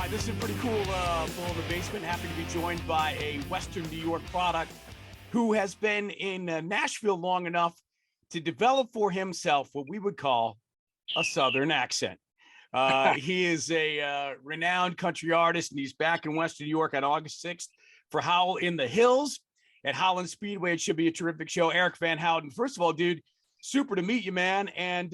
right, this is a pretty cool Full in the Basement. Happy to be joined by a Western New York product who has been in Nashville long enough to develop for himself what we would call a Southern accent. He is a renowned country artist, and he's back in Western New York on August 6th for Howl in the Hills at Holland Speedway. It should be a terrific show. Eric Van Houten, first of all, dude, super to meet you, man, and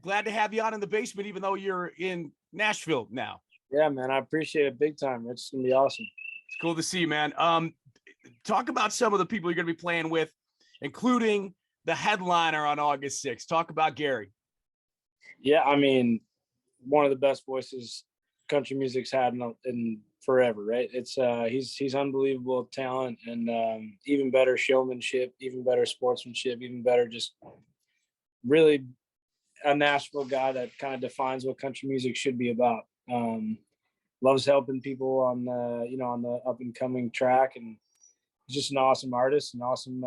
glad to have you on in the basement, even though you're in Nashville now. Yeah, man, I appreciate it big time. It's gonna be awesome. It's cool to see you, man. Talk about some of the people you're going to be playing with, including the headliner on August 6th. Talk about Gary. Yeah, I mean, one of the best voices country music's had in forever, right? It's he's unbelievable talent, and even better showmanship, even better sportsmanship, even better just really a Nashville guy that kind of defines what country music should be about. Loves helping people on the up and coming track, and he's just an awesome artist, an awesome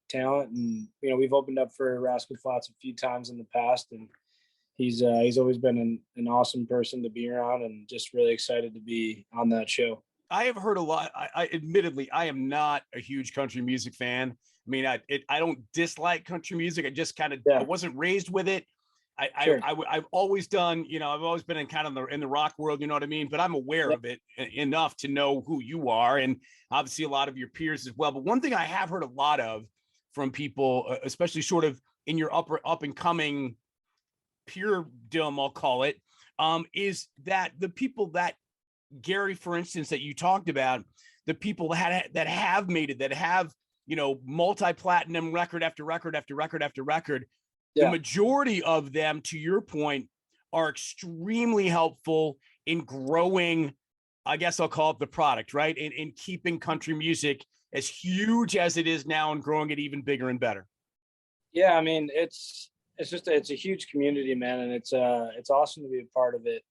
talent. And we've opened up for Rascal Flatts a few times in the past, and he's always been an awesome person to be around, and just really excited to be on that show. I have heard a lot. I admittedly, I am not a huge country music fan. I mean, I don't dislike country music. I just kind of I wasn't raised with it. I've always done, I've always been in kind of in the rock world, you know what I mean? But I'm aware of it enough to know who you are, and obviously a lot of your peers as well. But one thing I have heard a lot of from people, especially sort of in your up and coming peerdom, I'll call it, is that the people that Gary, for instance, that you talked about, the people that have made it, that have, multi-platinum record after record after record after record. The majority of them, to your point, are extremely helpful in growing, I guess I'll call it the product, right? In keeping country music as huge as it is now and growing it even bigger and better. Yeah, I mean, it's a huge community, man, and it's awesome to be a part of it.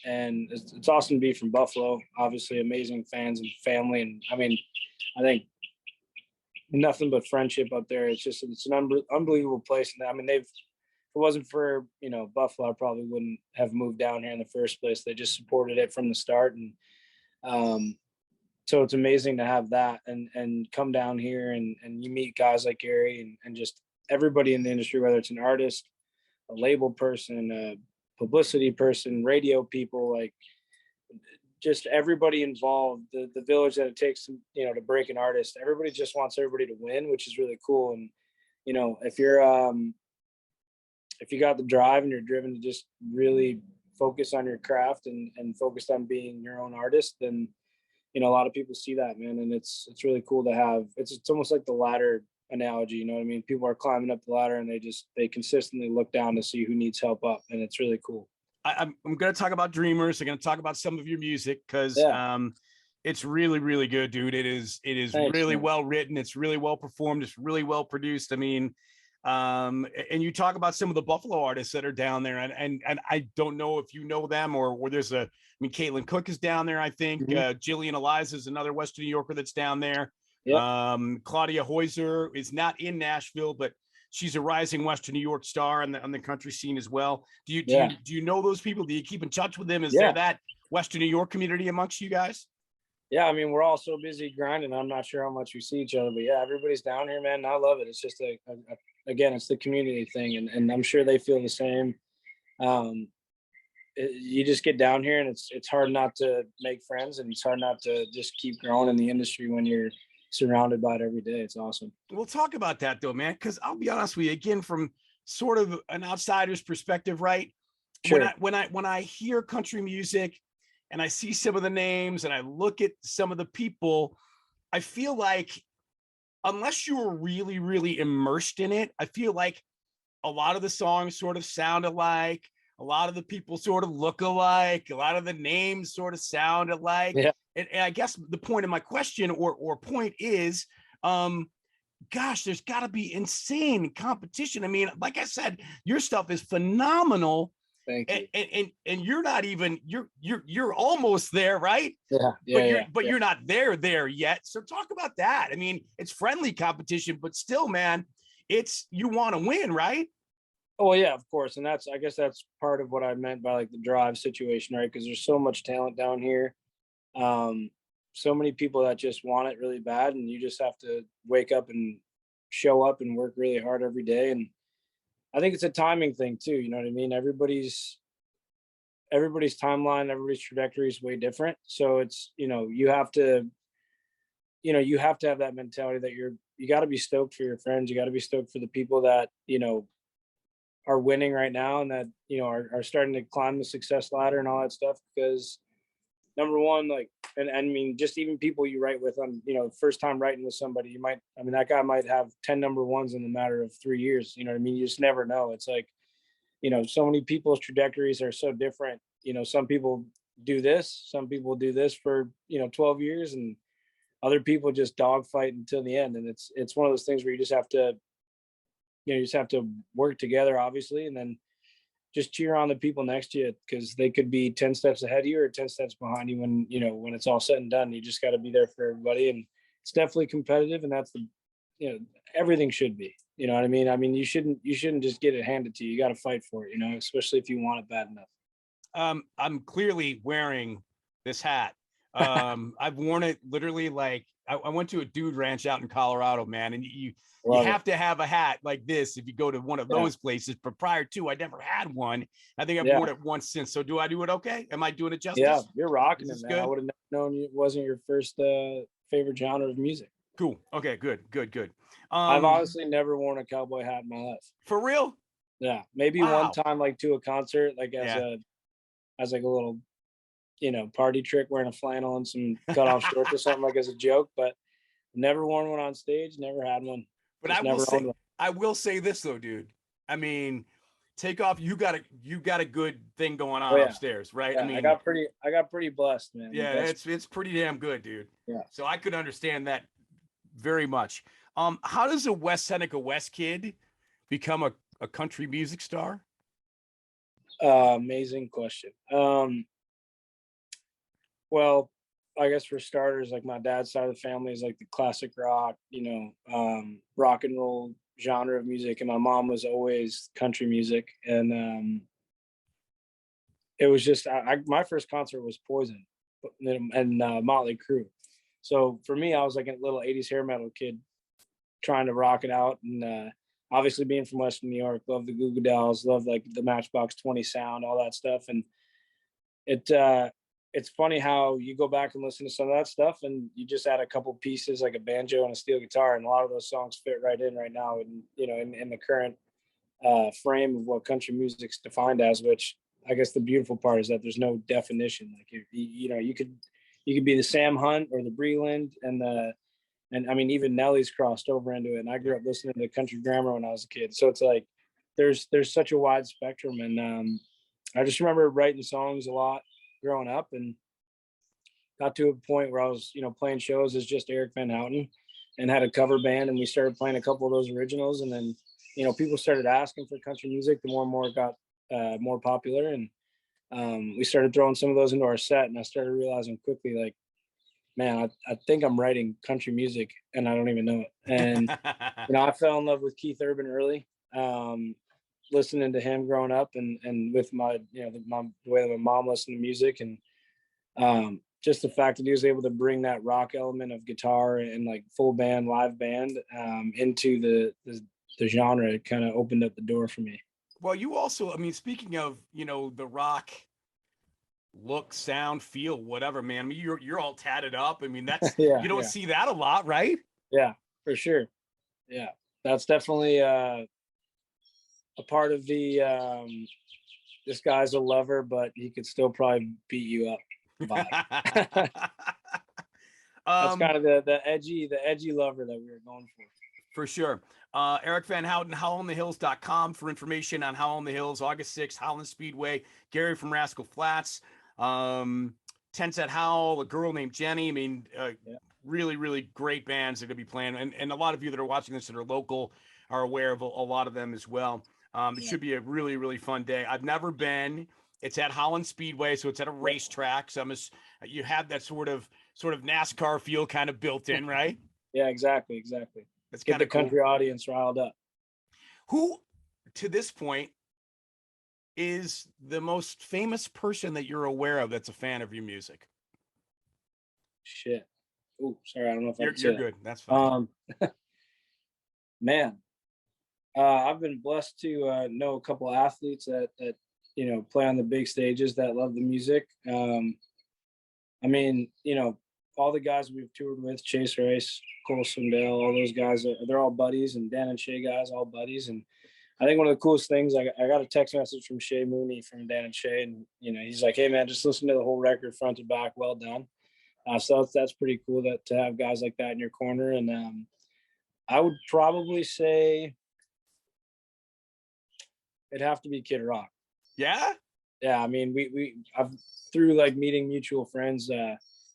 And it's awesome to be from Buffalo, obviously amazing fans and family. And I mean, I think nothing but friendship up there. It's an unbelievable place. And I mean, if it wasn't for, Buffalo, I probably wouldn't have moved down here in the first place. They just supported it from the start. And so it's amazing to have that and come down here and you meet guys like Gary and just everybody in the industry, whether it's an artist, a label person, a publicity person, radio people, like just everybody involved, the village that it takes to break an artist. Everybody just wants everybody to win, which is really cool. And if you got the drive and you're driven to just really focus on your craft and focused on being your own artist, then a lot of people see that, man. And it's really cool to have. It's almost like the ladder analogy, you know what I mean? People are climbing up the ladder and they consistently look down to see who needs help up, and it's really cool. I'm going to talk about Dreamers. I'm going to talk about some of your music because it's really, really good, dude. It is Thanks, really man. Well written. It's really well performed. It's really well produced. I mean, and you talk about some of the Buffalo artists that are down there, and I don't know if you know them or there's Caitlin Cook is down there. I think Jillian Eliza is another Western New Yorker that's down there. Yep. Claudia Heuser is not in Nashville, but she's a rising Western New York star on the country scene as well. Do you know those people? Do you keep in touch with them? Is there that Western New York community amongst you guys? Yeah, I mean, we're all so busy grinding. I'm not sure how much we see each other, but yeah, everybody's down here, man. And I love it. It's just again, it's the community thing, and I'm sure they feel the same. You just get down here, and it's hard not to make friends, and it's hard not to just keep growing in the industry when you're surrounded by it every day. It's awesome. We'll talk about that though, man, because I'll be honest with you, again, from sort of an outsider's perspective, right? Sure. When I hear country music and I see some of the names and I look at some of the people, I feel like unless you're really, really immersed in it, I feel like a lot of the songs sort of sound alike. A lot of the people sort of look alike. A lot of the names sort of sound alike. Yeah. And I guess the point of my question or point is, gosh, there's got to be insane competition. I mean, like I said, your stuff is phenomenal. Thank you. And you're not even you're almost there, right? Yeah. But you're not there yet. So talk about that. I mean, it's friendly competition, but still, man, it's you want to win, right? Oh yeah, of course. And I guess that's part of what I meant by like the drive situation, right? Because there's so much talent down here. Um, so many people that just want it really bad, and you just have to wake up and show up and work really hard every day. And I think it's a timing thing too. You know what I mean? Everybody's timeline, everybody's trajectory is way different. So it's, you have to have that mentality that you got to be stoked for your friends. You got to be stoked for the people that, are winning right now, and that, are starting to climb the success ladder and all that stuff. Because number one, like, and I mean, just even people you write with on, first time writing with somebody, that guy might have 10 number ones in the matter of 3 years. You know what I mean? You just never know. It's like, so many people's trajectories are so different. Some people do this, some people do this for, 12 years, and other people just dogfight until the end. And it's one of those things where you just have to work together, obviously, and then just cheer on the people next to you, because they could be 10 steps ahead of you or 10 steps behind you when it's all said and done. You just got to be there for everybody. And it's definitely competitive, and that's everything should be. You know what I mean? I mean, you shouldn't just get it handed to you. You got to fight for it, especially if you want it bad enough. I'm clearly wearing this hat. I've worn it literally like I went to a dude ranch out in Colorado, man, and you have to have a hat like this if you go to one of those places. But prior to, I never had one. I think I've worn it once since. So do I do it okay? Am I doing it justice? Yeah, you're rocking it, man. Good? I would have known it wasn't your first favorite genre of music. Cool. Okay, good. I've honestly never worn a cowboy hat in my life. For real? Yeah, maybe one time, like to a concert, like as like a little, party trick, wearing a flannel and some cut off shorts or something, like as a joke. But never worn one on stage. Never had one. But I will say this though, dude. I mean, take off. You got a good thing going on upstairs, right? Yeah, I mean, I got pretty blessed, man. Yeah, it's pretty damn good, dude. Yeah. So I could understand that very much. How does a West Seneca West kid become a country music star? Amazing question. Well, I guess for starters, like my dad's side of the family is like the classic rock, rock and roll genre of music, and my mom was always country music. And it was just my first concert was Poison and Motley Crue. So for me, I was like a little 80s hair metal kid trying to rock it out. And obviously being from Western New York, love the Goo Goo Dolls, love like the Matchbox 20 sound, all that stuff. And it's funny how you go back and listen to some of that stuff, and you just add a couple pieces like a banjo and a steel guitar, and a lot of those songs fit right in right now. And in the current frame of what country music's defined as, which I guess the beautiful part is that there's no definition. Like you could be the Sam Hunt or the Breland, and I mean, even Nelly's crossed over into it. And I grew up listening to country grammar when I was a kid, so it's like there's such a wide spectrum. And I just remember writing songs a lot growing up, and got to a point where I was, playing shows as just Eric Van Houten, and had a cover band, and we started playing a couple of those originals. And then, people started asking for country music. The more and more it got more popular, and we started throwing some of those into our set. And I started realizing quickly, like, man, I think I'm writing country music and I don't even know it. And, I fell in love with Keith Urban early, listening to him growing up, and with my, the way that my mom listened to music. And just the fact that he was able to bring that rock element of guitar and like full band, live band into the genre, it kind of opened up the door for me. Well, you also, I mean, speaking of, the rock look, sound, feel, whatever, man. I mean, you're all tatted up. I mean, that's you don't see that a lot, right? Yeah, for sure. Yeah, that's definitely a part of the this guy's a lover, but he could still probably beat you up vibe. That's kind of the edgy lover that we were going for. For sure. Eric Van Houten, HowlOnTheHills.com for information on Howl on the Hills, August 6th, Howland Speedway. Gary from Rascal Flats. Tents at Howl, a girl named Jenny. I mean, really, really great bands that are going to be playing. And a lot of you that are watching this that are local are aware of a lot of them as well. It should be a really, really fun day. I've never been. It's at Holland Speedway, so it's at a racetrack. So you have that sort of NASCAR feel kind of built in, right? Yeah, exactly. Let's get the country audience riled up. Who to this point, is the most famous person that you're aware of that's a fan of your music? Shit. Oh, sorry. I don't know if you're good. That's fine. Man, I've been blessed to know a couple athletes that play on the big stages that love the music. I mean, all the guys we've toured with, Chase Rice, Cole Swindell, all those guys, they're all buddies, and Dan and Shay guys, all buddies. And I think one of the coolest things, I got a text message from Shay Mooney from Dan and Shay, and he's like, "Hey man, just listen to the whole record front to back, well done." So that's pretty cool to have guys like that in your corner. And I would probably say it'd have to be Kid Rock. Yeah. I mean, I've through like meeting mutual friends,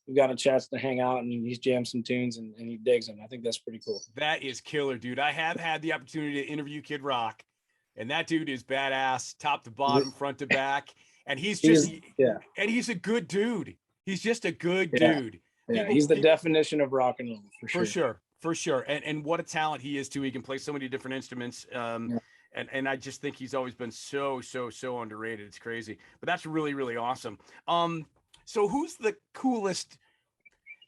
we got a chance to hang out, and he's jammed some tunes, and he digs them. I think that's pretty cool. That is killer, dude. I have had the opportunity to interview Kid Rock, and that dude is badass, top to bottom, front to back. And he's a good dude. He's just a good dude. Yeah, he's the definition of rock and roll, for sure. And what a talent he is too. He can play so many different instruments. And I just think he's always been so underrated. It's crazy. But that's really, really awesome. So who's the coolest?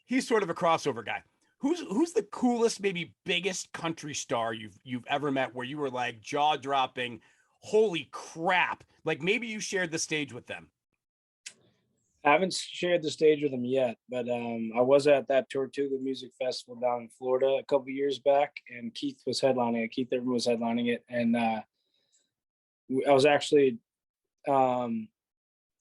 He's sort of a crossover guy. Who's the coolest, maybe biggest country star you've ever met, where you were like jaw dropping, holy crap? Like maybe you shared the stage with them. I haven't shared the stage with them yet, but I was at that Tortuga Music Festival down in Florida a couple years back, and Keith was headlining it. Keith Urban was headlining it, and I was actually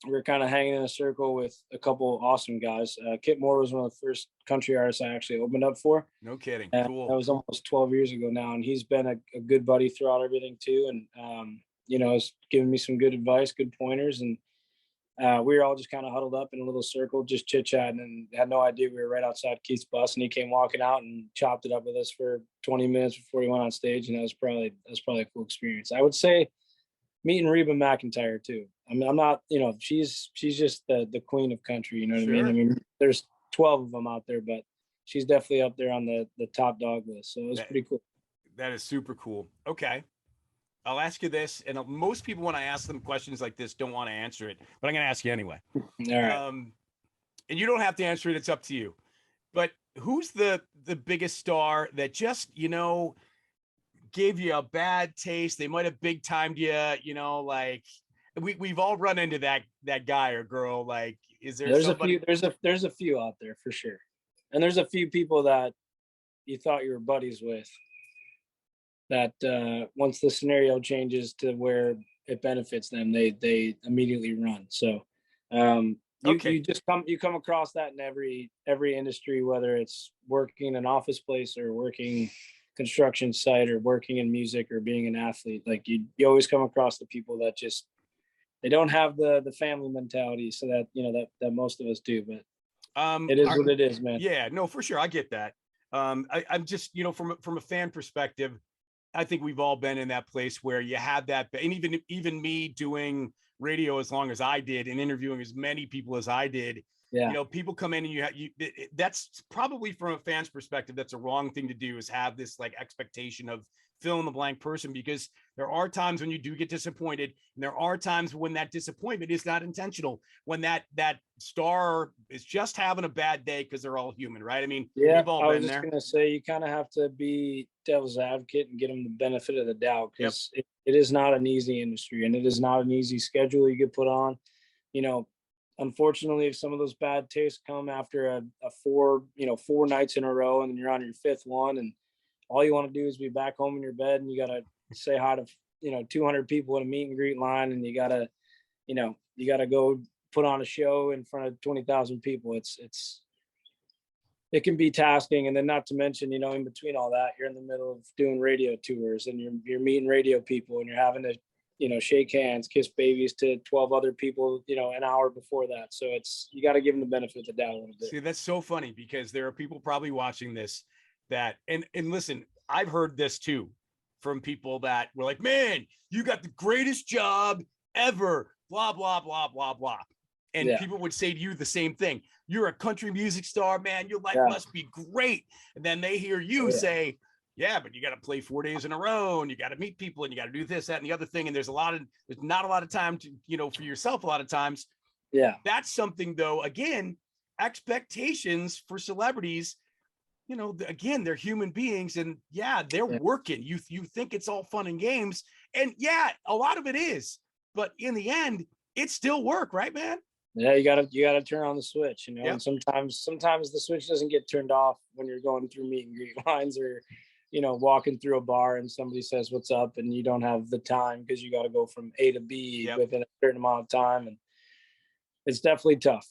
we were kind of hanging in a circle with a couple awesome guys. Kit Moore was one of the first country artists I actually opened up for. No kidding. Cool. That was almost 12 years ago now, and he's been a good buddy throughout everything too, and has given me some good advice, good pointers, and we were all just kind of huddled up in a little circle, just chit-chatting, and had no idea we were right outside Keith's bus, and he came walking out and chopped it up with us for 20 minutes before he went on stage, and that was probably a cool experience. I would say meeting Reba McEntire too. I mean, I'm not, she's just the queen of country, you know what I mean? I mean, there's 12 of them out there, but she's definitely up there on the top dog list, so it was pretty cool. That is super cool. Okay. I'll ask you this, and most people, when I ask them questions like this, don't want to answer it, but I'm going to ask you anyway. All right. And you don't have to answer it. It's up to you. But who's the biggest star that just, gave you a bad taste? They might have big timed you, like we've all run into that guy or girl. Like, is there somebody? There's a few out there for sure. And there's a few people that you thought you were buddies with, that once the scenario changes to where it benefits them, they immediately run. So you come across that in every industry, whether it's working an office place or working construction site or working in music or being an athlete. Like you always come across the people that just, they don't have the family mentality, so that that most of us do, but it is what it is, man. Yeah, no, for sure. I get that. I'm just, from a fan perspective, I think we've all been in that place where you have that, and even me doing radio as long as I did and interviewing as many people as I did, people come in and that's probably, from a fan's perspective, that's a wrong thing to do, is have this like expectation of fill in the blank person, because there are times when you do get disappointed, and there are times when that disappointment is not intentional, when that star is just having a bad day, because they're all human, right? I mean, we've all been there. I was just gonna say, you kind of have to be devil's advocate and get them the benefit of the doubt, because it is not an easy industry, and it is not an easy schedule you get put on. Unfortunately, if some of those bad tastes come after a 4 nights in a row, and then you're on your 5th one, and all you want to do is be back home in your bed, and you got to say hi to 200 people in a meet and greet line, and you got to go put on a show in front of 20,000 people. It can be tasking. And then, not to mention, in between all that, you're in the middle of doing radio tours, and you're meeting radio people, and you're having to shake hands, kiss babies to 12 other people, an hour before that. So you got to give them the benefit of the doubt a little bit. See, that's so funny, because there are people probably watching this that, and listen, I've heard this too from people that were like, man, you got the greatest job ever, blah, blah, blah, blah, blah. And people would say to you the same thing. You're a country music star, man. Your life must be great. And then they hear you say, yeah, but you got to play 4 days in a row and you got to meet people and you got to do this, that, and the other thing. And there's not a lot of time to, for yourself a lot of times. Yeah. That's something though, again, expectations for celebrities, again, they're human beings and yeah, they're working. You think it's all fun and games. And yeah, a lot of it is, but in the end, it's still work, right, man? Yeah, you gotta turn on the switch, yep. And sometimes the switch doesn't get turned off when you're going through meet and greet lines or, walking through a bar and somebody says what's up and you don't have the time because you got to go from A to B yep. within a certain amount of time, and it's definitely tough.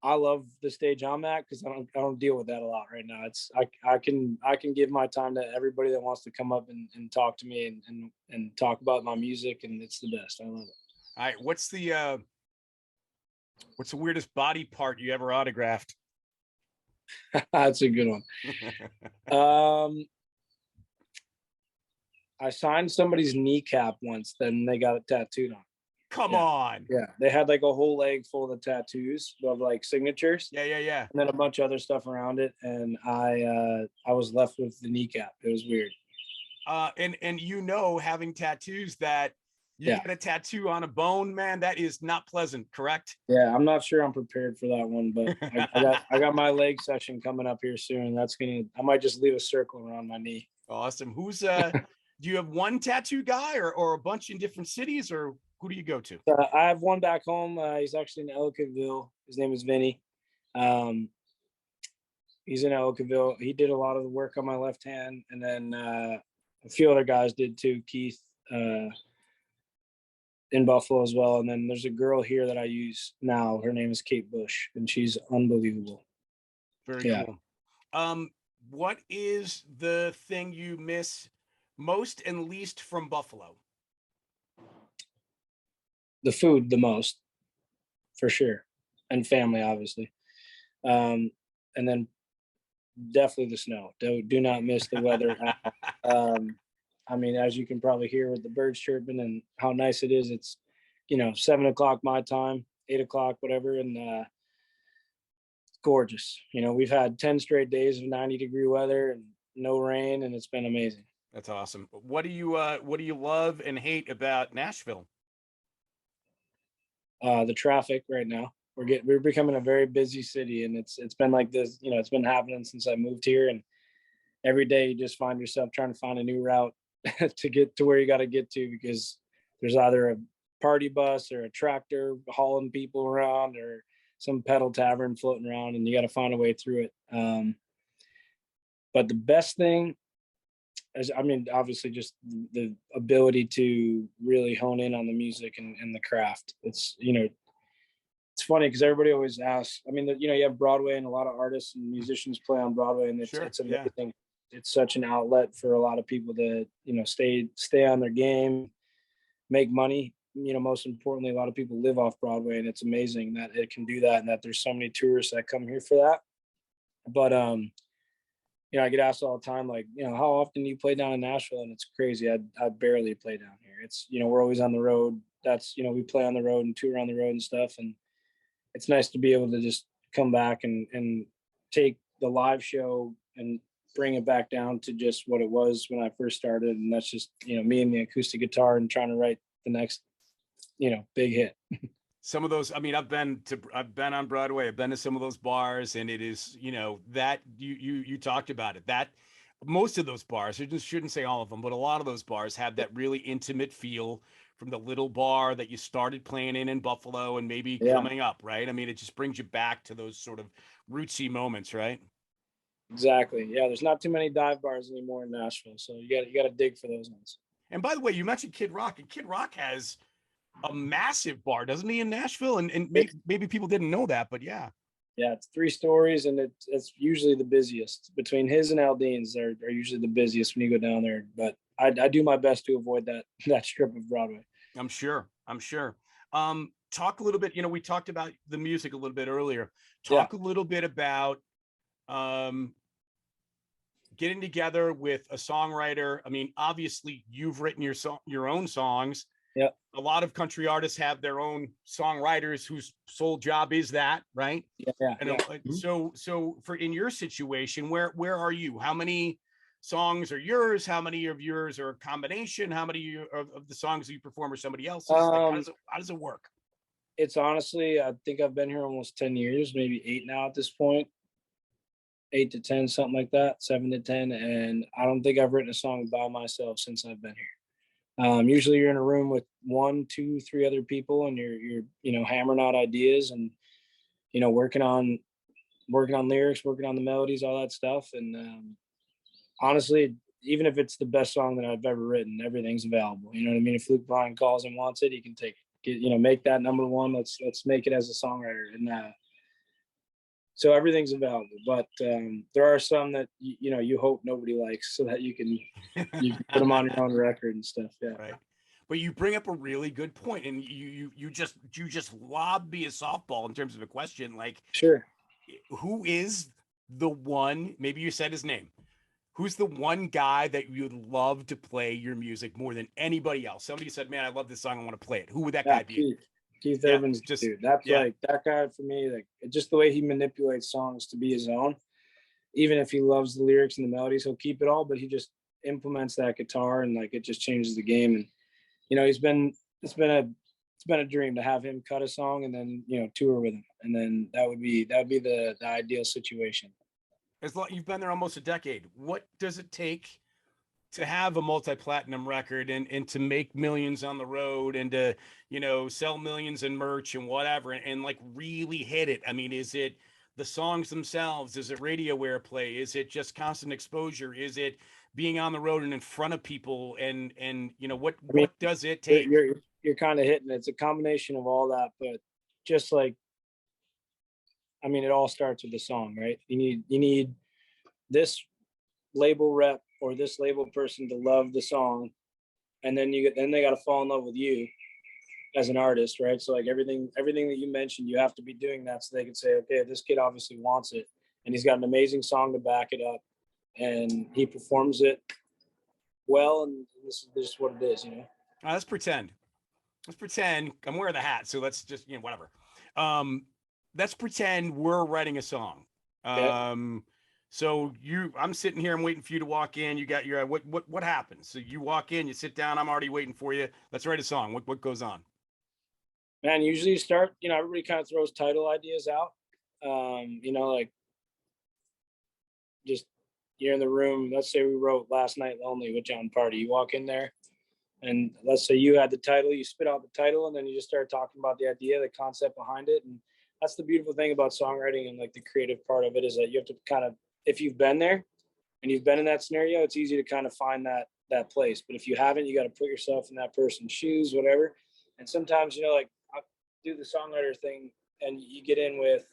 I love the stage I'm at because I don't deal with that a lot right now. It's I can give my time to everybody that wants to come up and talk to me and talk about my music, and it's the best. I love it. All right, what's the weirdest body part you ever autographed? That's a good one. I signed somebody's kneecap once, then they got it tattooed on. Come on. Yeah, they had like a whole leg full of tattoos of like signatures. Yeah. And then a bunch of other stuff around it, and I was left with the kneecap. It was weird. And having tattoos that you get a tattoo on a bone, man, that is not pleasant, correct? Yeah, I'm not sure I'm prepared for that one, but I got my leg session coming up here soon. I might just leave a circle around my knee. Awesome. Who's do you have one tattoo guy or a bunch in different cities, or who do you go to? I have one back home. He's actually in Ellicottville. His name is Vinny. He's in Ellicottville. He did a lot of the work on my left hand, and then a few other guys did too. Keith in Buffalo as well. And then there's a girl here that I use now. Her name is Kate Bush, and she's unbelievable. Very cool. What is the thing you miss most and least from Buffalo? The food, the most, for sure, and family, obviously. And then definitely the snow. Do not miss the weather. I mean, as you can probably hear with the birds chirping and how nice it is, it's, 7 o'clock my time, 8 o'clock, whatever. And it's gorgeous. We've had 10 straight days of 90-degree weather and no rain, and it's been amazing. That's awesome. What do you love and hate about Nashville? The traffic right now. We're becoming a very busy city, and it's been like this, it's been happening since I moved here, and every day you just find yourself trying to find a new route to get to where you got to get to, because there's either a party bus or a tractor hauling people around or some pedal tavern floating around, and you got to find a way through it. But the best thing is, obviously just the ability to really hone in on the music and the craft. It's, it's funny because everybody always asks, you have Broadway and a lot of artists and musicians play on Broadway, and it's amazing. Yeah. It's such an outlet for a lot of people to, stay on their game, make money. Most importantly, a lot of people live off Broadway, and it's amazing that it can do that and that there's so many tourists that come here for that. But, I get asked all the time, like, how often do you play down in Nashville? And it's crazy. I barely play down here. It's, we're always on the road. That's, we play on the road and tour on the road and stuff. And it's nice to be able to just come back and take the live show and bring it back down to just what it was when I first started. And that's just, me and the acoustic guitar and trying to write the next, big hit. Some of those, I've been on Broadway, I've been to some of those bars, and it is, that you talked about it, that most of those bars, I just shouldn't say all of them, but a lot of those bars have that really intimate feel from the little bar that you started playing in Buffalo and maybe coming up, right? It just brings you back to those sort of rootsy moments, right? Exactly. Yeah, there's not too many dive bars anymore in Nashville, so you got to dig for those ones. And by the way, you mentioned Kid Rock, and Kid Rock has a massive bar, doesn't he, in Nashville? And maybe people didn't know that, but yeah. Yeah, it's 3 stories, and it's usually the busiest. Between his and Aldean's are usually the busiest when you go down there. But I do my best to avoid that strip of Broadway. I'm sure. Talk a little bit, we talked about the music a little bit earlier. Talk a little bit about getting together with a songwriter. Obviously you've written your own songs. Yeah. A lot of country artists have their own songwriters whose sole job is that, right? Yeah. And so for in your situation, where are you? How many songs are yours? How many of yours are a combination? How many of the songs that you perform are somebody else's? Like, how does it work? It's honestly, I think I've been here almost 10 years, maybe 8 now at this point. 8 to 10, something like that, 7 to 10. And I don't think I've written a song by myself since I've been here. Usually you're in a room with 1, 2, 3 other people, and you're hammering out ideas and, working on lyrics, working on the melodies, all that stuff. And honestly, even if it's the best song that I've ever written, everything's available. You know what I mean? If Luke Bryan calls and wants it, he can take it. Make that number one. Let's make it as a songwriter. And so everything's available. But there are some that you hope nobody likes, so that you can put them on your own record and stuff. Yeah. Right. But you bring up a really good point, and you just lob me a softball in terms of a question. Like, sure, who is the one? Maybe you said his name. Who's the one guy that you'd love to play your music more than anybody else? Somebody said, "Man, I love this song. I want to play it." Who would that guy be? Keith Urban's dude. That's like that guy for me. Like, just the way he manipulates songs to be his own. Even if he loves the lyrics and the melodies, he'll keep it all, but he just implements that guitar, and like it just changes the game. And it's been a dream to have him cut a song and then tour with him, and then that would be the ideal situation. As long you've been there almost a decade, what does it take to have a multi-platinum record and to make millions on the road and to sell millions in merch and whatever, and like really hit it? I mean, is it the songs themselves? Is it radio airplay? Is it just constant exposure? Is it being on the road and in front of people? And what does it take? You're kind of hitting it. It's a combination of all that, but just like, I mean, it all starts with the song, right? You need this label rep or this label person to love the song, and then they got to fall in love with you as an artist, right? So like everything that you mentioned, you have to be doing that so they can say, okay, this kid obviously wants it, and he's got an amazing song to back it up, and he performs it well, and this is what it is, Let's pretend I'm wearing the hat, so let's just whatever. Let's pretend we're writing a song. Okay. So I'm sitting here, I'm waiting for you to walk in. You got your what happens? So you walk in, you sit down, I'm already waiting for you. Let's write a song. What goes on? Man, usually you start, everybody kind of throws title ideas out. Like, just, you're in the room. Let's say we wrote Last Night Lonely with John Party. You walk in there, and let's say you had the title, you spit out the title, and then you just start talking about the idea, the concept behind it. And that's the beautiful thing about songwriting and like the creative part of it, is that you have to kind of, if you've been there and you've been in that scenario, it's easy to kind of find that place. But if you haven't, you got to put yourself in that person's shoes, whatever. And sometimes, like, I do the songwriter thing, and you get in with,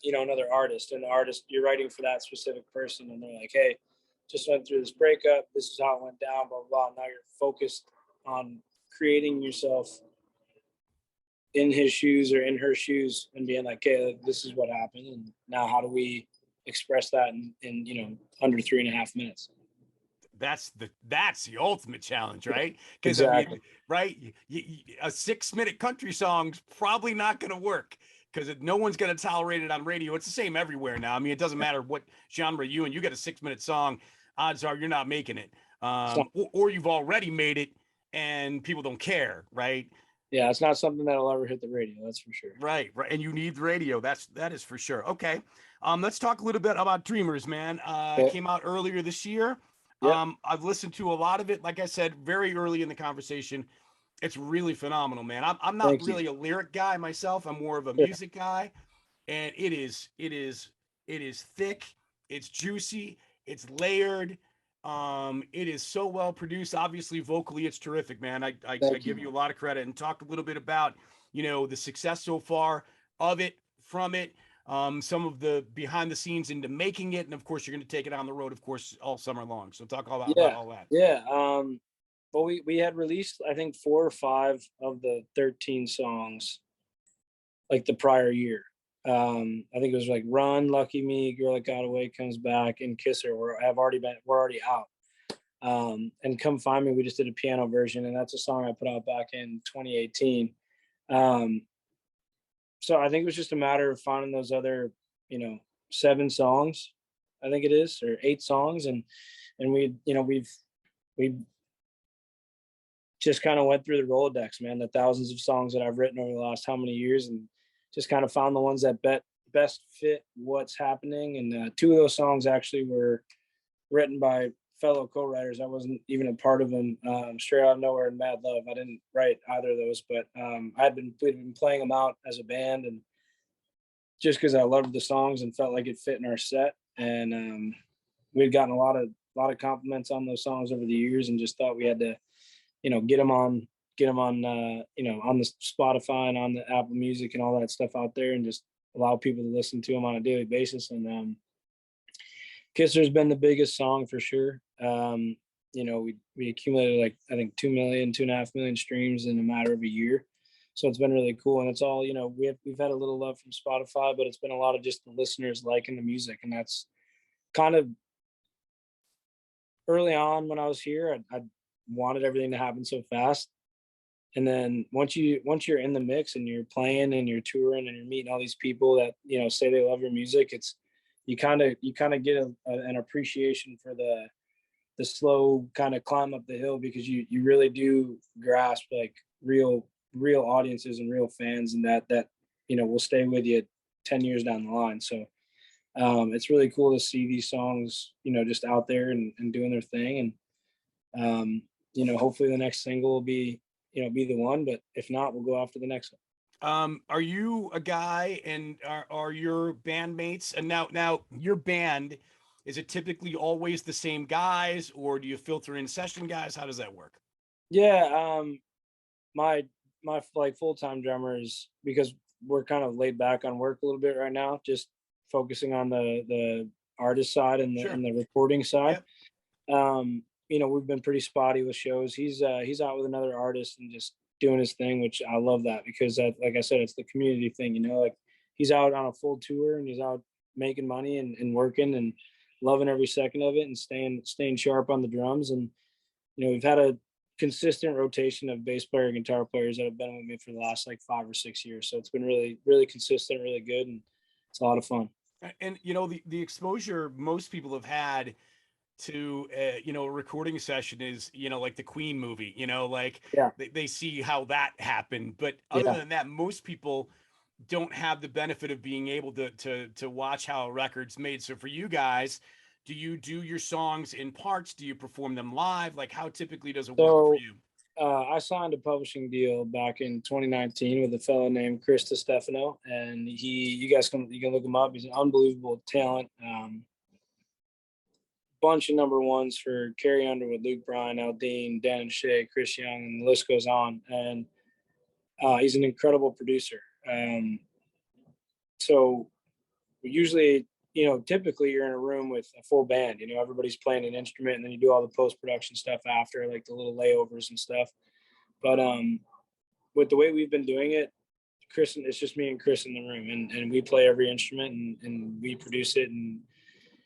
another artist, and the artist, you're writing for that specific person, and they're like, hey, just went through this breakup, this is how it went down, blah, blah, blah. Now you're focused on creating yourself in his shoes or in her shoes, and being like, okay, this is what happened, and now how do we express that in under 3.5 minutes? That's the ultimate challenge, right? Because exactly. I mean, right, a 6-minute country song's probably not going to work, because no one's going to tolerate it on radio. It's the same everywhere now. I mean, it doesn't matter what genre you get a 6-minute song, odds are you're not making it, or you've already made it and people don't care, right? Yeah, it's not something that'll ever hit the radio, that's for sure. Right. And you need the radio. That is for sure. Okay. Let's talk a little bit about Dreamers, man. It came out earlier this year. Yep. I've listened to a lot of it. Like I said, very early in the conversation, it's really phenomenal, man. I'm not really a lyric guy myself. I'm more of a music guy, and it is thick, it's juicy, it's layered. It is so well produced. Obviously, vocally, it's terrific, man. I give you a lot of credit. And talk a little bit about the success so far of it, from it, some of the behind the scenes into making it, and of course, you're going to take it on the road, of course, all summer long. So talk all about all that. Yeah. Well, we had released, I think, 4 or 5 of the 13 songs like the prior year. I think it was like Run, Lucky Me, Girl That Got Away Comes Back, and Kiss Her. We're already out. And Come Find Me, we just did a piano version, and that's a song I put out back in 2018. Um, so I think it was just a matter of finding those other, 7 songs, I think it is, or 8 songs, and we just kind of went through the Rolodex, man, the thousands of songs that I've written over the last how many years, and just kind of found the ones that best fit what's happening. And 2 of those songs actually were written by fellow co-writers. I wasn't even a part of them. Straight Out of Nowhere and Mad Love, I didn't write either of those, but we'd been playing them out as a band, and just because I loved the songs and felt like it fit in our set. And we'd gotten a lot of compliments on those songs over the years, and just thought we had to, get them on, on the Spotify and on the Apple Music and all that stuff out there, and just allow people to listen to them on a daily basis. And Kisser's been the biggest song for sure. We accumulated, like, I think 2.5 million streams in a matter of a year. So it's been really cool. And it's all, we've had a little love from Spotify, but it's been a lot of just the listeners liking the music. And that's kind of early on when I was here, I wanted everything to happen so fast. And then once you're in the mix and you're playing and you're touring and you're meeting all these people that, say they love your music, it's, you kind of get an appreciation for the slow kind of climb up the hill, because you really do grasp, like, real audiences and real fans, and that will stay with you 10 years down the line. So it's really cool to see these songs, just out there and doing their thing. And hopefully the next single will be the one, but if not, we'll go after the next one. Are you a guy, and are your bandmates, and now your band, is it typically always the same guys, or do you filter in session guys? How does that work? Yeah. My like full-time drummers, because we're kind of laid back on work a little bit right now, just focusing on the artist side and Sure. the recording side. Yep. We've been pretty spotty with shows. He's out with another artist and just doing his thing, which I love that, because that, like I said, it's the community thing, like, he's out on a full tour and he's out making money and working and loving every second of it, and staying sharp on the drums. And we've had a consistent rotation of bass player, guitar players that have been with me for the last, like, 5 or 6 years. So it's been really, really consistent, really good, and it's a lot of fun. And the exposure most people have had to a recording session is, like the Queen movie, like Yeah, they see how that happened, but other yeah. than that, most people don't have the benefit of being able to watch how a record's made. So for you guys, do you do your songs in parts? Do you perform them live? Like, how typically does it work for So you? I signed a publishing deal back in 2019 with a fellow named Chris Stefano, and you can look him up. He's an unbelievable talent. Bunch of number ones for Carrie Underwood, Luke Bryan, Aldine, Dan and Shay, Chris Young, and the list goes on. And he's an incredible producer. So usually, typically you're in a room with a full band. Everybody's playing an instrument, and then you do all the post production stuff after, like the little layovers and stuff. But with the way we've been doing it, it's just me and Chris in the room, and we play every instrument, and we produce it. And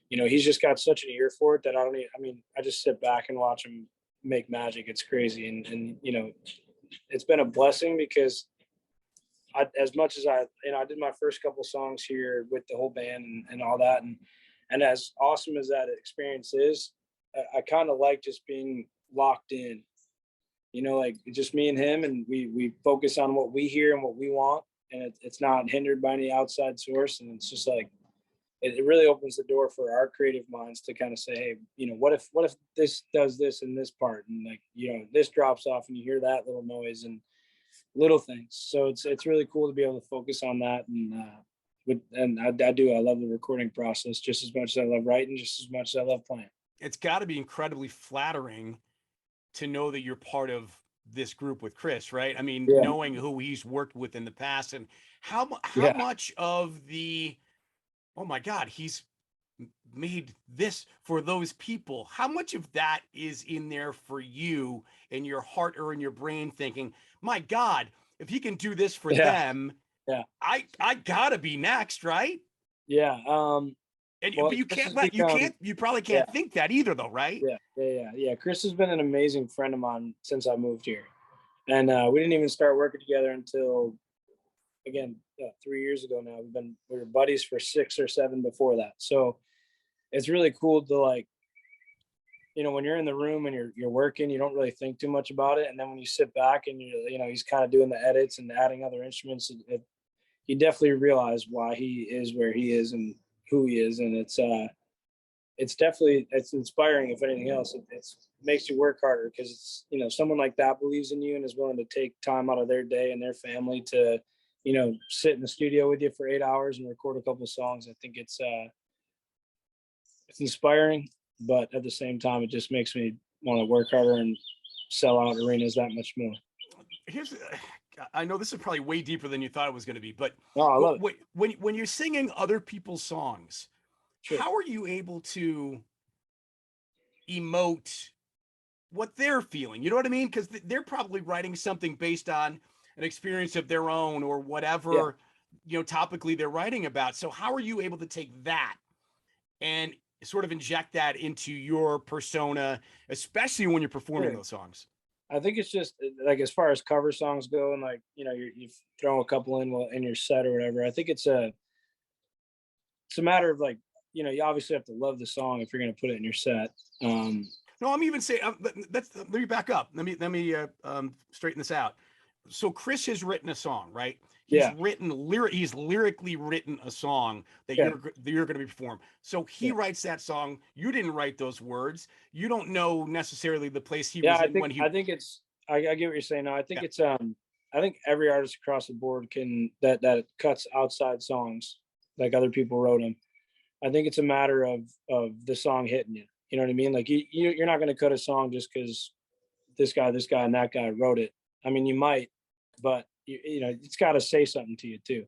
he's just got such an ear for it that I just sit back and watch him make magic. It's crazy. And it's been a blessing, because as much as I did my first couple songs here with the whole band and all that, and as awesome as that experience is, I kind of like just being locked in, like just me and him, and we focus on what we hear and what we want, and it's not hindered by any outside source. And it's just like, it really opens the door for our creative minds to kind of say, hey, what if this does this in this part, and, like, this drops off and you hear that little noise, and little things. So it's really cool to be able to focus on that. And I love the recording process just as much as I love writing, just as much as I love playing. It's got to be incredibly flattering to know that you're part of this group with Chris, right? I mean, Yeah, knowing who he's worked with in the past, and how yeah, much of the, oh my God, he's made this for those people. How much of that is in there for you, in your heart or in your brain, thinking, my God, if he can do this for yeah, them, yeah, I gotta be next, right? yeah. And Well, but you Chris can't, has but you become, can't, you probably yeah, can't think that either, though, right? yeah. Chris has been an amazing friend of mine since I moved here, and we didn't even start working together until, again, 3 years ago now. We were buddies for 6 or 7 before that. So it's really cool to, like, when you're in the room and you're working, you don't really think too much about it, and then when you sit back and he's kind of doing the edits and adding other instruments, you definitely realize why he is where he is and who he is, and it's inspiring. If anything else, it makes you work harder, because it's, someone like that believes in you and is willing to take time out of their day and their family to sit in the studio with you for 8 hours and record a couple of songs. I think it's inspiring, but at the same time, it just makes me want to work harder and sell out arenas that much more. Here's, I know this is probably way deeper than you thought it was going to be, but No, I love it. When you're singing other people's songs, Sure. how are you able to emote what they're feeling? You know what I mean? Because they're probably writing something based on an experience of their own or whatever, topically they're writing about. So how are you able to take that and sort of inject that into your persona, especially when you're performing those songs? I think it's just like, as far as cover songs go, and like, you throw a couple in your set or whatever. I think it's a matter of, like, you obviously have to love the song if you're going to put it in your set. No, I'm even saying, let me back up. Let me straighten this out. So Chris has written a song, right? He's lyrically written a song that you're going to be performed. So he writes that song. You didn't write those words. You don't know necessarily the place he was in when he. I think it's. I get what you're saying. No, I think it's. I think every artist across the board that cuts outside songs like other people wrote them. I think it's a matter of the song hitting you. You know what I mean? Like, you're not going to cut a song just because this guy, and that guy wrote it. I mean, you might, but it's got to say something to you too.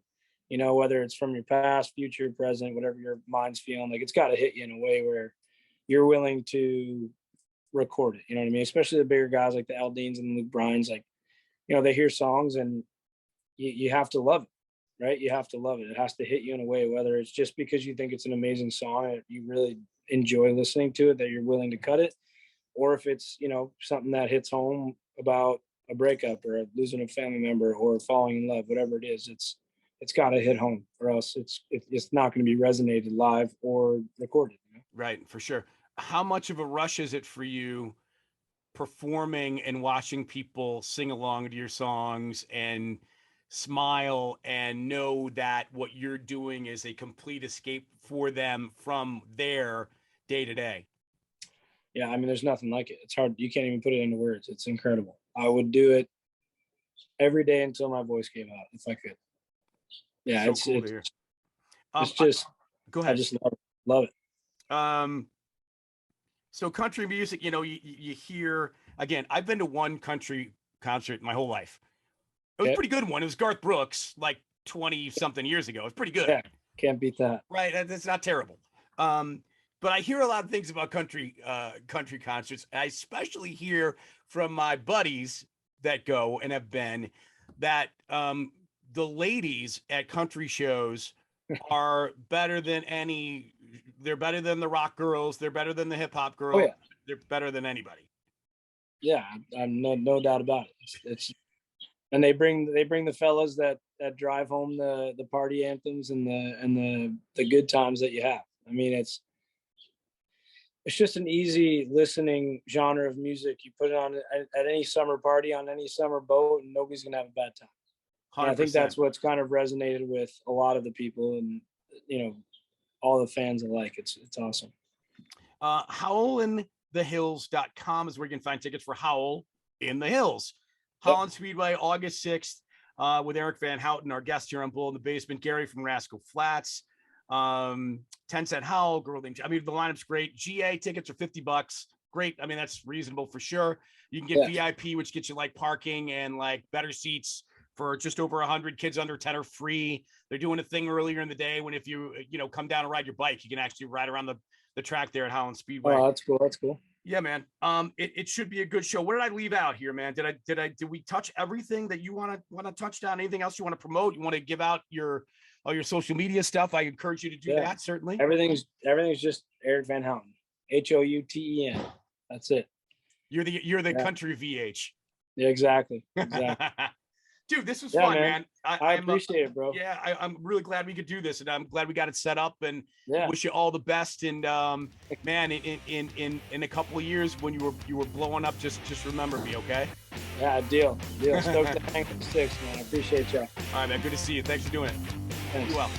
Whether it's from your past, future, present, whatever your mind's feeling, like, it's got to hit you in a way where you're willing to record it. You know what I mean? Especially the bigger guys like the Aldeans and the Luke Bryans, like, they hear songs and you have to love it, right? You have to love it. It has to hit you in a way, whether it's just because you think it's an amazing song and you really enjoy listening to it, that you're willing to cut it, or if it's, something that hits home about a breakup or losing a family member or falling in love, whatever it is, it's got to hit home, or else it's not going to be resonated live or recorded. Right, for sure. How much of a rush is it for you performing and watching people sing along to your songs and smile and know that what you're doing is a complete escape for them from their day to day? Yeah, I mean, there's nothing like it. It's hard. You can't even put it into words. It's incredible. I would do it every day until my voice gave out, if I could. Yeah, so cool to hear. It's just, go ahead. I just love it. So country music, you hear, again, I've been to one country concert my whole life. It was a pretty good one. It was Garth Brooks, like 20 something years ago. It's pretty good. Yeah, can't beat that. Right. That's not terrible. But I hear a lot of things about country concerts. I especially hear from my buddies that go and have been that the ladies at country shows are better than they're better than the rock girls. They're better than the hip hop girls. Oh, yeah. They're better than anybody. Yeah, I'm no doubt about it. It's and they bring the fellas that drive home the party anthems and the good times that you have. I mean, it's just an easy listening genre of music. You put it on at any summer party, on any summer boat, and nobody's gonna have a bad time. And I think that's what's kind of resonated with a lot of the people, and all the fans alike. It's awesome. HowlinTheHills.com is where you can find tickets for Howl in the Hills. Holland Speedway, August 6th, with Eric Van Houten, our guest here on Bull in the Basement, Gary from Rascal Flats, 10-cent Howl, Girl Named. I mean, the lineup's great. GA tickets are $50. Great. I mean, that's reasonable for sure. You can get VIP, which gets you like parking and like better seats for just over 100. Kids under 10 are free. They're doing a thing earlier in the day when if you come down and ride your bike, you can actually ride around the track there at Holland Speedway. Oh, that's cool. That's cool. Yeah, man. It should be a good show. What did I leave out here, man? Did we touch everything that you want to touch down? Anything else you want to promote? You want to give out your all your social media stuff. I encourage you to do that. Certainly. Everything's just Eric Van Houten, Houten. That's it. You're the country VH. Yeah, exactly. Dude, this was fun, man. I appreciate it, bro. Yeah, I'm really glad we could do this, and I'm glad we got it set up. And wish you all the best. And man, in a couple of years when you were blowing up, just remember me, okay? Yeah, deal. Stoked to hang with the six, man. I appreciate y'all. All right, man. Good to see you. Thanks for doing it. Thanks. Be well.